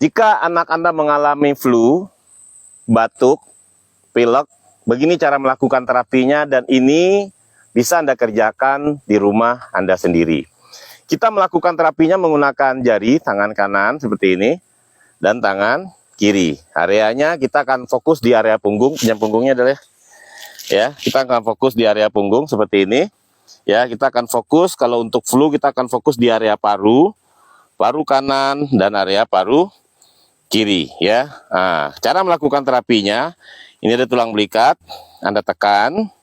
Jika anak Anda mengalami flu, batuk, pilek, begini cara melakukan terapinya, dan ini bisa Anda kerjakan di rumah Anda sendiri. Kita melakukan terapinya menggunakan jari tangan kanan seperti ini dan tangan kiri. Areanya kita akan fokus di area punggung, pinjam punggungnya adalah ya, kita akan fokus di area punggung seperti ini. Ya, kita akan fokus kalau untuk flu kita akan fokus di area paru, paru kanan dan area paru kiri ya. Nah, cara melakukan terapinya, ini ada tulang belikat, Anda tekan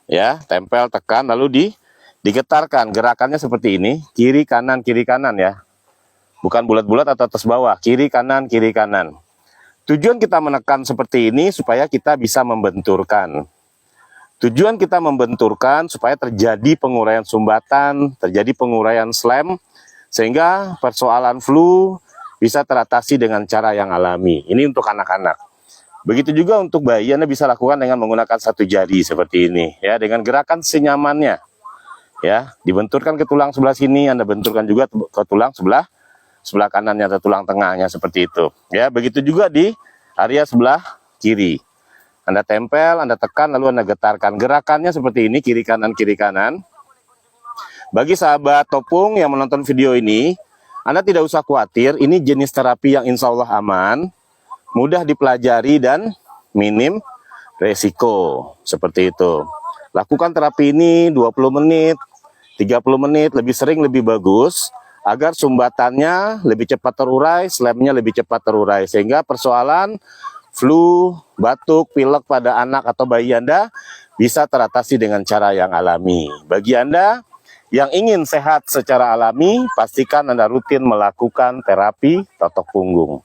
ya, tempel tekan lalu digetarkan. Gerakannya seperti ini, kiri kanan ya. Bukan bulat-bulat atau atas bawah, kiri kanan. Tujuan kita menekan seperti ini supaya kita bisa membenturkan. Tujuan kita membenturkan supaya terjadi penguraian sumbatan, terjadi penguraian slam, sehingga persoalan flu bisa teratasi dengan cara yang alami. Ini untuk anak-anak. Begitu juga untuk bayi, Anda bisa lakukan dengan menggunakan satu jari seperti ini, ya, dengan gerakan senyamannya. Ya, dibenturkan ke tulang sebelah sini, Anda benturkan juga ke tulang sebelah kanannya atau tulang tengahnya seperti itu. Ya, begitu juga di area sebelah kiri. Anda tempel, Anda tekan, lalu Anda getarkan. Gerakannya seperti ini, kiri kanan. Bagi sahabat Topung yang menonton video ini, Anda tidak usah khawatir, ini jenis terapi yang insya Allah aman, mudah dipelajari dan minim resiko. Seperti itu. Lakukan terapi ini 20 menit, 30 menit, lebih sering lebih bagus, agar sumbatannya lebih cepat terurai, slamnya lebih cepat terurai, sehingga persoalan flu, batuk, pilek pada anak atau bayi Anda bisa teratasi dengan cara yang alami. Bagi Anda yang ingin sehat secara alami, pastikan Anda rutin melakukan terapi totok punggung.